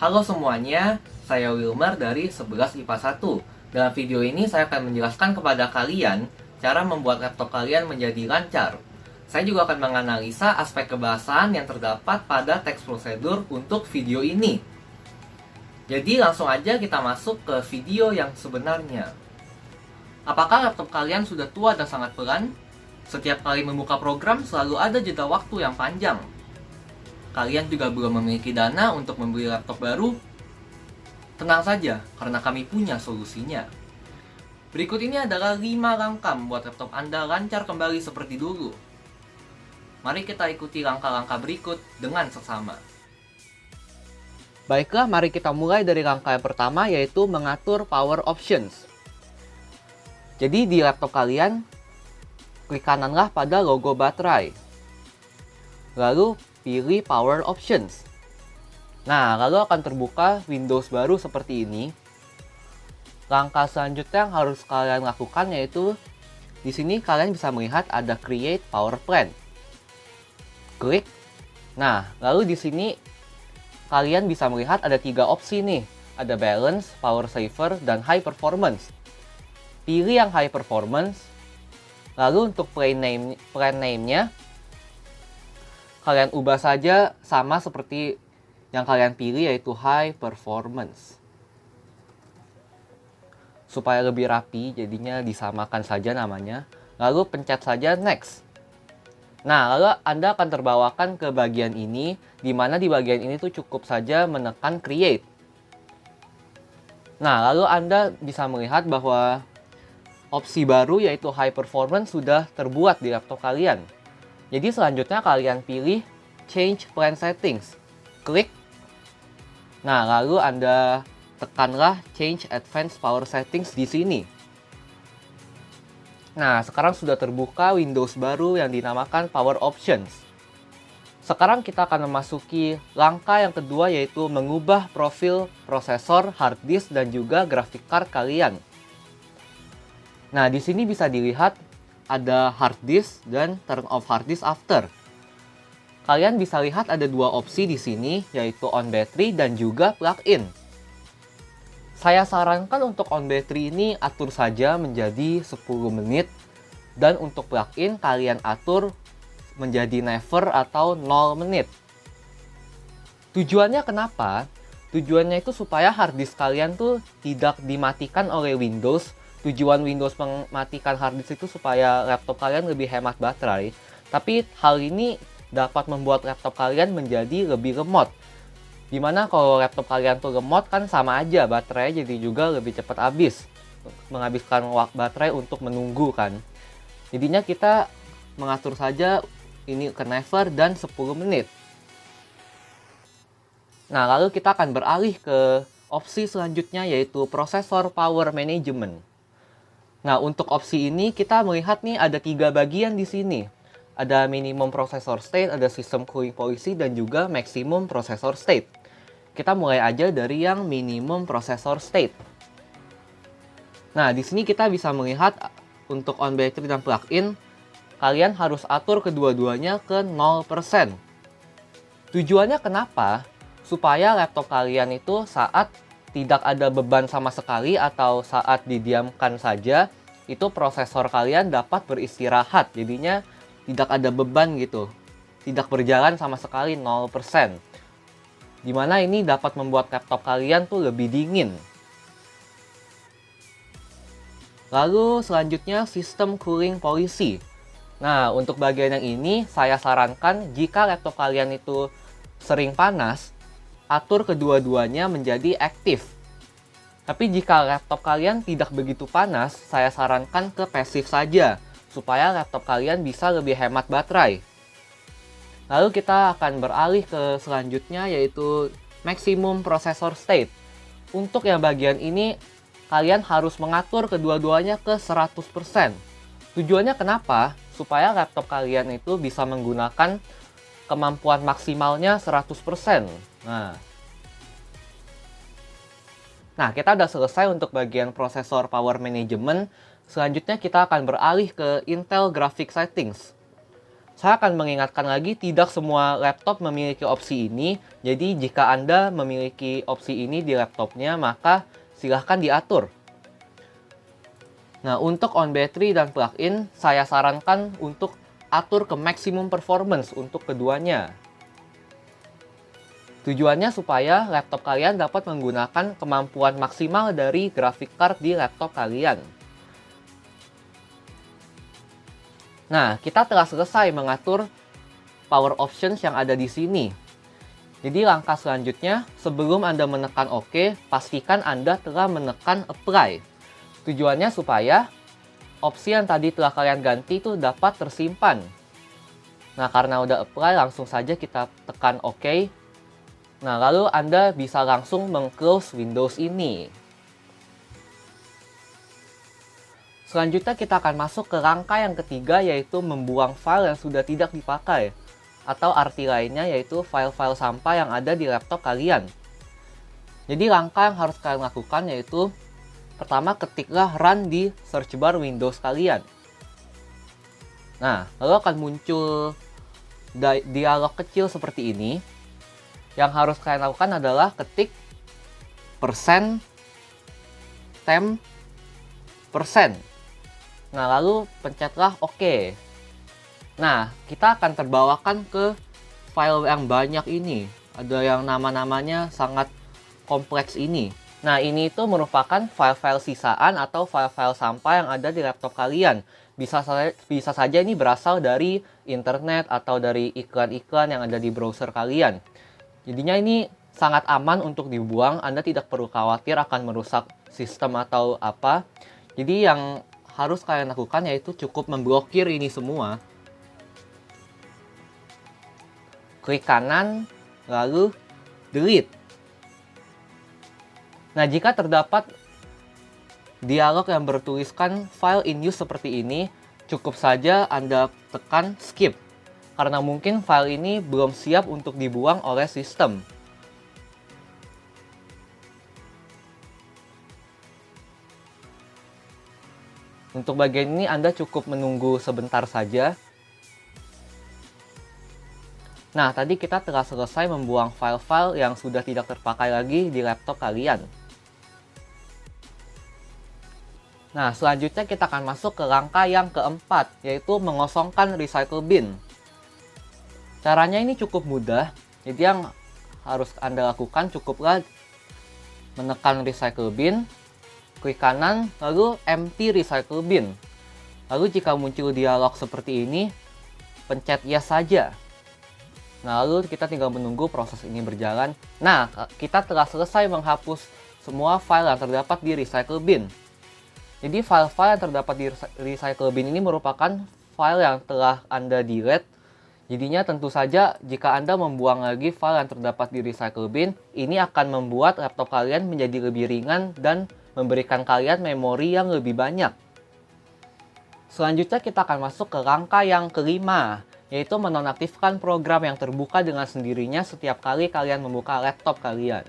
Halo semuanya, saya Wilmer dari 11 IPA 1. Dalam video ini saya akan menjelaskan kepada kalian cara membuat laptop kalian menjadi lancar. Saya juga akan menganalisa aspek kebahasaan yang terdapat pada teks prosedur untuk video ini. Jadi langsung aja kita masuk ke video yang sebenarnya. Apakah laptop kalian sudah tua dan sangat pelan? Setiap kali membuka program selalu ada jeda waktu yang panjang. Kalian juga belum memiliki dana untuk membeli laptop baru? Tenang saja, karena kami punya solusinya. Berikut ini adalah 5 langkah membuat laptop Anda lancar kembali seperti dulu. Mari kita ikuti langkah-langkah berikut dengan seksama. Baiklah, mari kita mulai dari langkah yang pertama, yaitu mengatur power options. Jadi di laptop kalian, klik kananlah pada logo baterai. Lalu pilih Power Options. Nah, lalu akan terbuka Windows baru seperti ini. Langkah selanjutnya yang harus kalian lakukan yaitu di sini kalian bisa melihat ada Create Power Plan. Klik. Nah, lalu di sini kalian bisa melihat ada 3 opsi nih. Ada Balance, Power Saver, dan High Performance. Pilih yang High Performance. Lalu untuk plan name-nya kalian ubah saja sama seperti yang kalian pilih, yaitu High Performance. Supaya lebih rapi, jadinya disamakan saja namanya. Lalu pencet saja Next. Nah, lalu Anda akan terbawakan ke bagian ini, di mana di bagian ini tuh cukup saja menekan Create. Nah, lalu Anda bisa melihat bahwa opsi baru yaitu High Performance sudah terbuat di laptop kalian. Jadi selanjutnya kalian pilih Change Plan Settings. Klik. Nah, lalu Anda tekanlah Change Advanced Power Settings di sini. Nah, sekarang sudah terbuka Windows baru yang dinamakan Power Options. Sekarang kita akan memasuki langkah yang kedua, yaitu mengubah profil prosesor, hard disk, dan juga graphic card kalian. Nah, di sini bisa dilihat ada hard disk dan turn off hard disk after. Kalian bisa lihat ada 2 opsi di sini, yaitu on battery dan juga plug-in. Saya sarankan untuk on battery ini atur saja menjadi 10 menit, dan untuk plug-in kalian atur menjadi never atau 0 menit. Tujuannya kenapa? Tujuannya itu supaya hard disk kalian tuh tidak dimatikan oleh Windows. Tujuan Windows mematikan hard disk itu supaya laptop kalian lebih hemat baterai. Tapi hal ini dapat membuat laptop kalian menjadi lebih lemot. Dimana kalau laptop kalian tuh lemot kan sama aja, baterai jadi juga lebih cepat habis. Menghabiskan waktu baterai untuk menunggu kan. Jadinya kita mengatur saja ini ke never dan 10 menit. Nah, lalu kita akan beralih ke opsi selanjutnya, yaitu Processor Power Management. Nah, untuk opsi ini kita melihat nih ada 3 bagian di sini. Ada minimum processor state, ada system cooling policy, dan juga maximum processor state. Kita mulai aja dari yang minimum processor state. Nah, di sini kita bisa melihat untuk on battery dan plug-in, kalian harus atur kedua-duanya ke 0%. Tujuannya kenapa? Supaya laptop kalian itu saat tidak ada beban sama sekali atau saat didiamkan saja, itu prosesor kalian dapat beristirahat. Jadinya tidak ada beban gitu. Tidak berjalan sama sekali 0%. Dimana ini dapat membuat laptop kalian tuh lebih dingin. Lalu selanjutnya System Cooling Policy. Nah, untuk bagian yang ini saya sarankan jika laptop kalian itu sering panas, atur kedua-duanya menjadi aktif. Tapi jika laptop kalian tidak begitu panas, saya sarankan ke pasif saja, supaya laptop kalian bisa lebih hemat baterai. Lalu kita akan beralih ke selanjutnya, yaitu Maximum Processor State. Untuk yang bagian ini, kalian harus mengatur kedua-duanya ke 100%. Tujuannya kenapa? Supaya laptop kalian itu bisa menggunakan kemampuan maksimalnya 100%. Nah, kita udah selesai untuk bagian prosesor power management. Selanjutnya kita akan beralih ke Intel Graphic Settings. Saya akan mengingatkan lagi, tidak semua laptop memiliki opsi ini. Jadi jika Anda memiliki opsi ini di laptopnya, maka silahkan diatur. Nah, untuk on battery dan plug-in, saya sarankan untuk atur ke maximum performance untuk keduanya. Tujuannya supaya laptop kalian dapat menggunakan kemampuan maksimal dari graphic card di laptop kalian. Nah, kita telah selesai mengatur power options yang ada di sini. Jadi langkah selanjutnya, sebelum Anda menekan OK, pastikan Anda telah menekan Apply. Tujuannya supaya opsi yang tadi telah kalian ganti itu dapat tersimpan. Nah, karena udah apply, langsung saja kita tekan OK. Nah, lalu Anda bisa langsung meng-close Windows ini. Selanjutnya kita akan masuk ke langkah yang ketiga, yaitu membuang file yang sudah tidak dipakai. Atau arti lainnya yaitu file-file sampah yang ada di laptop kalian. Jadi langkah yang harus kalian lakukan yaitu, pertama ketiklah run di search bar Windows kalian. Nah, lalu akan muncul dialog kecil seperti ini. Yang harus kalian lakukan adalah ketik %temp%. Nah, lalu pencetlah OK. Nah, kita akan terbawakan ke file yang banyak ini. Ada yang nama-namanya sangat kompleks ini. Nah, ini itu merupakan file-file sisaan atau file-file sampah yang ada di laptop kalian. Bisa saja ini berasal dari internet atau dari iklan-iklan yang ada di browser kalian. Jadinya ini sangat aman untuk dibuang. Anda tidak perlu khawatir akan merusak sistem atau apa. Jadi yang harus kalian lakukan yaitu cukup memblokir ini semua. Klik kanan, lalu delete. Nah, jika terdapat dialog yang bertuliskan file in use seperti ini, cukup saja Anda tekan skip. Karena mungkin file ini belum siap untuk dibuang oleh sistem. Untuk bagian ini Anda cukup menunggu sebentar saja. Nah, tadi kita telah selesai membuang file-file yang sudah tidak terpakai lagi di laptop kalian. Nah, selanjutnya kita akan masuk ke langkah yang keempat, yaitu mengosongkan recycle bin. Caranya ini cukup mudah, jadi yang harus Anda lakukan cukuplah menekan recycle bin, klik kanan, lalu empty recycle bin. Lalu jika muncul dialog seperti ini, pencet yes saja. Nah, lalu kita tinggal menunggu proses ini berjalan. Nah, kita telah selesai menghapus semua file yang terdapat di recycle bin. Jadi file-file yang terdapat di recycle bin ini merupakan file yang telah Anda delete. Jadinya tentu saja jika Anda membuang lagi file yang terdapat di recycle bin, ini akan membuat laptop kalian menjadi lebih ringan dan memberikan kalian memori yang lebih banyak. Selanjutnya kita akan masuk ke langkah yang kelima, yaitu menonaktifkan program yang terbuka dengan sendirinya setiap kali kalian membuka laptop kalian.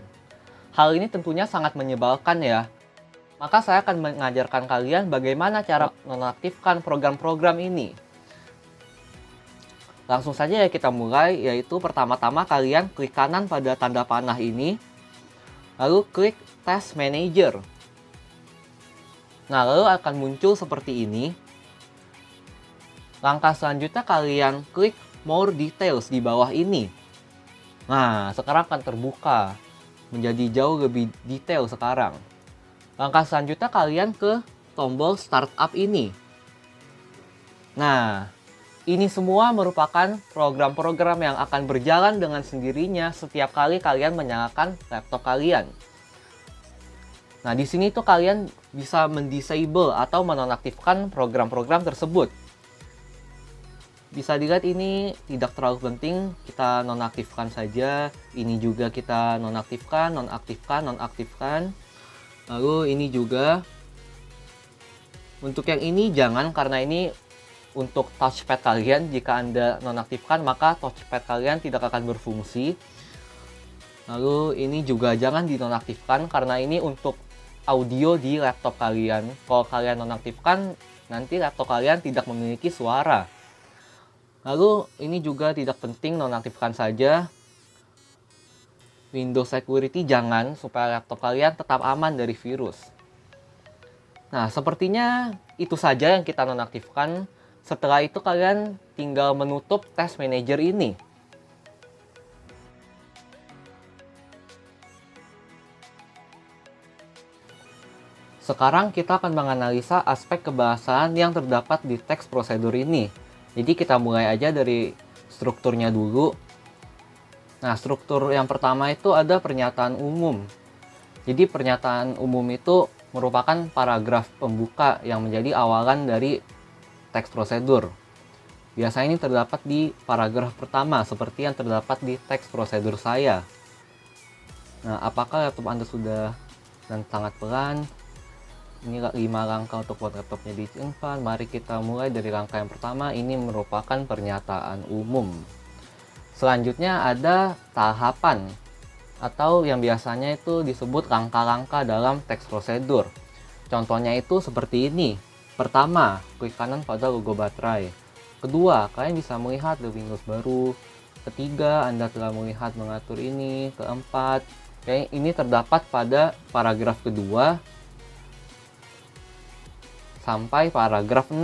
Hal ini tentunya sangat menyebalkan ya. Maka saya akan mengajarkan kalian bagaimana cara menonaktifkan program-program ini. Langsung saja ya kita mulai, yaitu pertama-tama kalian klik kanan pada tanda panah ini, lalu klik Task Manager. Nah, lalu akan muncul seperti ini. Langkah selanjutnya kalian klik More Details di bawah ini. Nah, sekarang akan terbuka menjadi jauh lebih detail sekarang. Langkah selanjutnya kalian ke tombol Startup ini. Nah, ini semua merupakan program-program yang akan berjalan dengan sendirinya setiap kali kalian menyalakan laptop kalian. Nah, di sini tuh kalian bisa mendisable atau menonaktifkan program-program tersebut. Bisa dilihat ini tidak terlalu penting, kita nonaktifkan saja. Ini juga kita nonaktifkan, nonaktifkan. Lalu ini juga. Untuk yang ini jangan, karena ini untuk touchpad kalian. Jika Anda nonaktifkan, maka touchpad kalian tidak akan berfungsi. Lalu ini juga jangan dinonaktifkan, karena ini untuk audio di laptop kalian. Kalau kalian nonaktifkan, nanti laptop kalian tidak memiliki suara. Lalu ini juga tidak penting nonaktifkan saja Windows Security, jangan, supaya laptop kalian tetap aman dari virus. Nah, sepertinya itu saja yang kita nonaktifkan. Setelah itu kalian tinggal menutup Task Manager ini. Sekarang kita akan menganalisa aspek kebahasaan yang terdapat di teks prosedur ini. Jadi kita mulai aja dari strukturnya dulu. Nah, struktur yang pertama itu ada pernyataan umum. Jadi pernyataan umum itu merupakan paragraf pembuka yang menjadi awalan dari teks prosedur. Biasanya ini terdapat di paragraf pertama seperti yang terdapat di teks prosedur saya. Nah, apakah laptop Anda sudah dan sangat pelan? Ini 5 langkah untuk buat laptopnya disimpan. Mari kita mulai dari langkah yang pertama. Ini merupakan pernyataan umum. Selanjutnya ada tahapan, atau yang biasanya itu disebut langkah-langkah dalam teks prosedur. Contohnya itu seperti ini. Pertama, klik kanan pada logo baterai. Kedua, kalian bisa melihat di Windows baru. Ketiga, Anda telah melihat mengatur ini. Keempat, ini terdapat pada paragraf kedua sampai paragraf 6.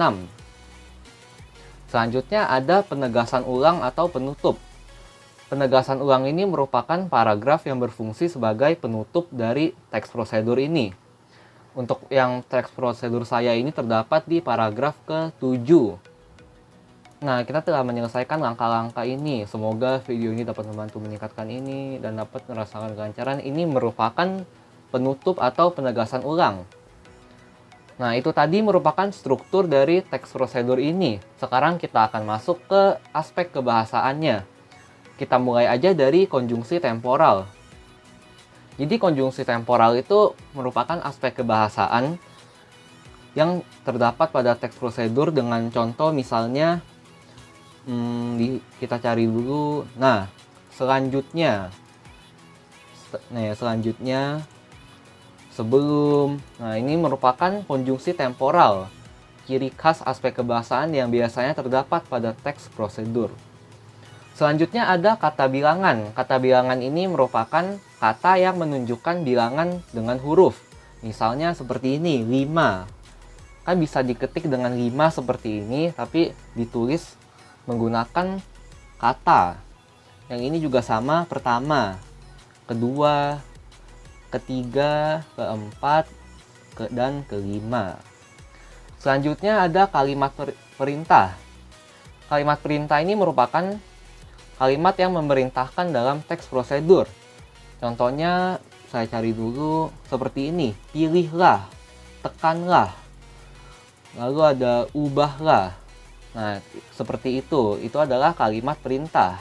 Selanjutnya ada penegasan ulang atau penutup. Penegasan ulang ini merupakan paragraf yang berfungsi sebagai penutup dari teks prosedur ini. Untuk yang teks prosedur saya ini terdapat di paragraf ke-7. Nah, kita telah menyelesaikan langkah-langkah ini. Semoga video ini dapat membantu meningkatkan ini dan dapat merasakan kelancaran. Ini merupakan penutup atau penegasan ulang. Nah, itu tadi merupakan struktur dari teks prosedur ini. Sekarang kita akan masuk ke aspek kebahasaannya. Kita mulai aja dari konjungsi temporal. Jadi konjungsi temporal itu merupakan aspek kebahasaan yang terdapat pada teks prosedur dengan contoh misalnya, kita cari dulu. Nah, selanjutnya sebelum. Nah, ini merupakan konjungsi temporal, ciri khas aspek kebahasaan yang biasanya terdapat pada teks prosedur. Selanjutnya ada kata bilangan. Kata bilangan ini merupakan kata yang menunjukkan bilangan dengan huruf. Misalnya seperti ini, 5. Kan bisa diketik dengan 5 seperti ini, tapi ditulis menggunakan kata. Yang ini juga sama, pertama, kedua, ketiga, keempat, dan kelima. Selanjutnya ada kalimat perintah. Kalimat perintah ini merupakan kalimat yang memerintahkan dalam teks prosedur. Contohnya saya cari dulu seperti ini, pilihlah, tekanlah, lalu ada ubahlah. Nah, seperti itu adalah kalimat perintah.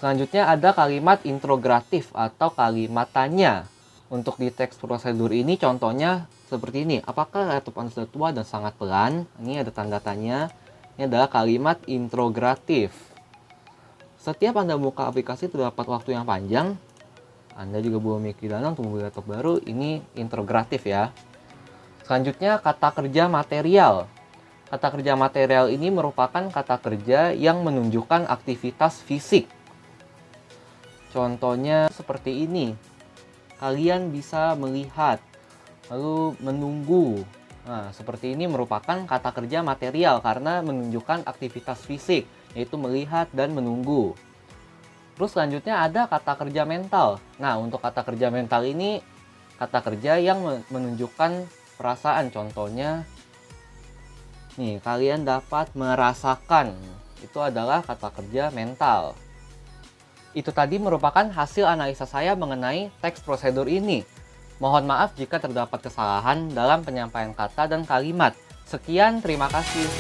Selanjutnya ada kalimat interogatif atau kalimat tanya. Untuk di teks prosedur ini contohnya seperti ini. Apakah laptop Anda sudah tua dan sangat pelan? Ini ada tanda tanya. Ini adalah kalimat interogatif. Setiap Anda buka aplikasi terdapat waktu yang panjang. Anda juga belum memiliki dana untuk membeli laptop baru. Ini interogatif ya. Selanjutnya kata kerja material. Kata kerja material ini merupakan kata kerja yang menunjukkan aktivitas fisik. Contohnya seperti ini. Kalian bisa melihat, lalu menunggu. Nah, seperti ini merupakan kata kerja material karena menunjukkan aktivitas fisik, yaitu melihat dan menunggu. Terus selanjutnya ada kata kerja mental. Nah, untuk kata kerja mental ini kata kerja yang menunjukkan perasaan. Contohnya nih, kalian dapat merasakan. Itu adalah kata kerja mental. Itu tadi merupakan hasil analisa saya mengenai teks prosedur ini. Mohon maaf jika terdapat kesalahan dalam penyampaian kata dan kalimat. Sekian, terima kasih.